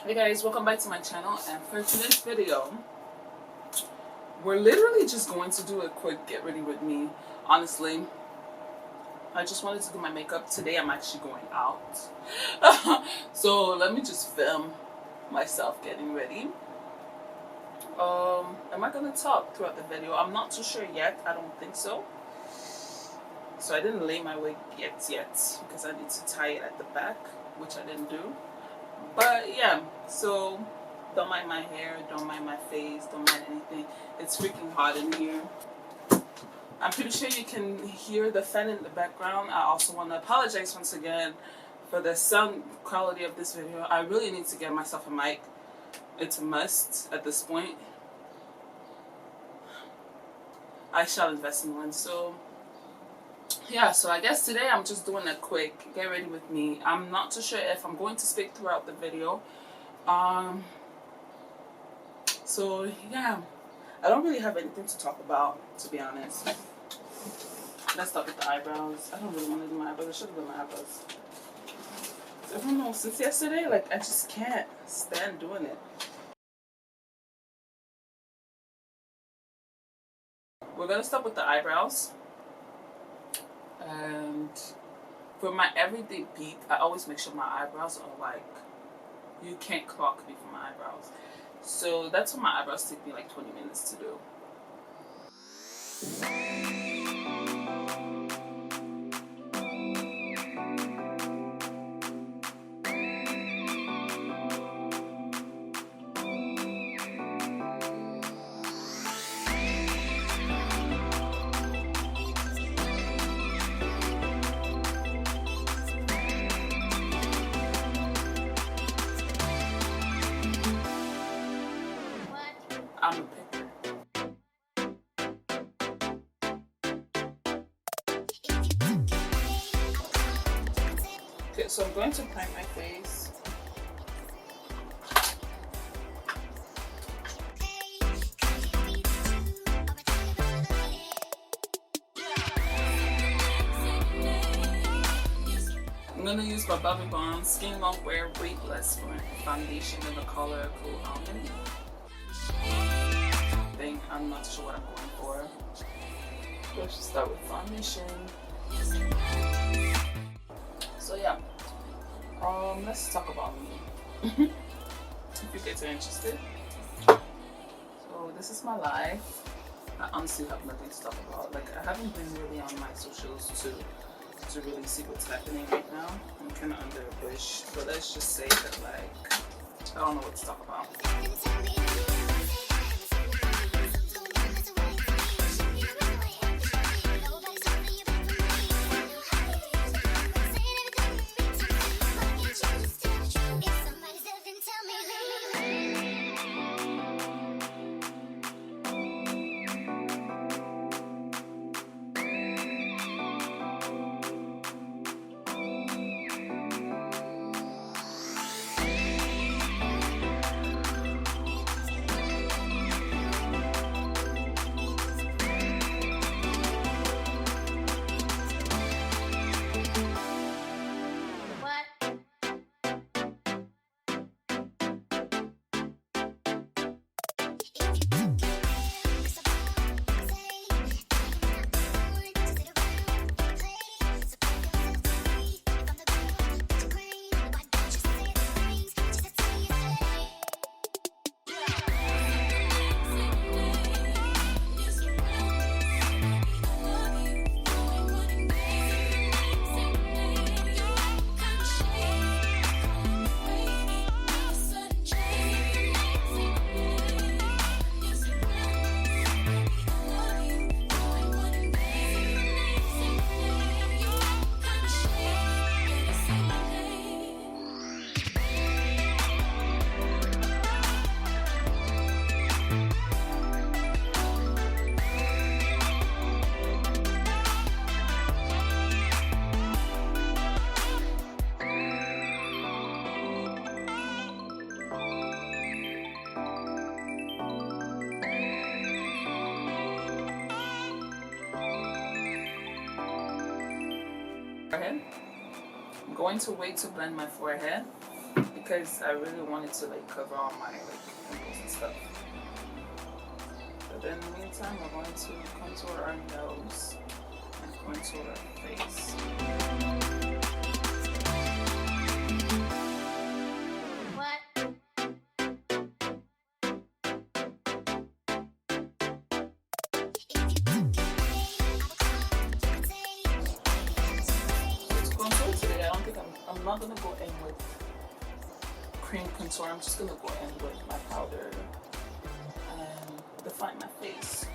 Hey guys, welcome back to my channel, and for today's video we're literally just going to do a quick get ready with me. Honestly, I just wanted to do my makeup. Today I'm actually going out. So let me just film myself getting ready. Am I gonna talk throughout the video? I'm not too sure yet. I don't think so. So I didn't lay my wig yet because I need to tie it at the back, which I didn't do. But yeah, so don't mind my hair, don't mind my face, don't mind anything. It's freaking hot in here. I'm pretty sure you can hear the fan in the background. I also want to apologize once again for the sound quality of this video. I really need to get myself a mic. It's a must at this point. I shall invest in one. So yeah, so I guess today I'm just doing a quick get ready with me. I'm not too sure if I'm going to speak throughout the video. So yeah, I don't really have anything to talk about, to be honest. Let's start with the eyebrows. I don't really want to do my eyebrows. I should have done my eyebrows. I don't know, since yesterday, like, I just can't stand doing it. We're gonna start with the eyebrows. And for my everyday beat, I always make sure my eyebrows are like, you can't clock me for my eyebrows. So that's what my eyebrows take me like 20 minutes to do. I'm a picker. Okay, so I'm going to prime my face. I'm going to use my Bobbi Balm Skin Long Wear Weightless foundation in the color Cool Almond. I'm not sure what I'm going for. Let's just start with foundation. So yeah, let's talk about me. If you guys are interested. So this is my life. I honestly have nothing to talk about. Like, I haven't been really on my socials to really see what's happening right now. I'm kind of under a bush, but let's just say that, like, I don't know what to talk about. forehead. I'm going to wait to blend my forehead because I really wanted to like cover all my like pimples and stuff. But then in the meantime, we're going to contour our nose and contour our face. I'm not gonna go in with cream contour. I'm just gonna go in with my powder and define my face.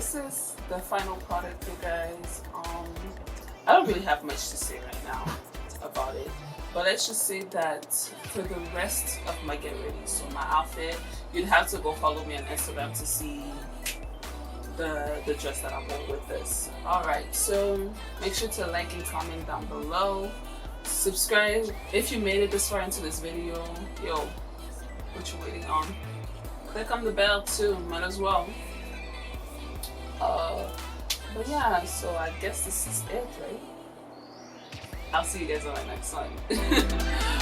this is the final product, you guys. I don't really have much to say right now about it, but let's just say that for the rest of my get ready, so my outfit, you'd have to go follow me on Instagram to see the dress that I'm wearing with this. Alright, so make sure to like and comment down below. Subscribe if you made it this far into this video. Yo, what you waiting on? Click on the bell too, might as well. But yeah, so I guess this is it, right? I'll see you guys on my next one.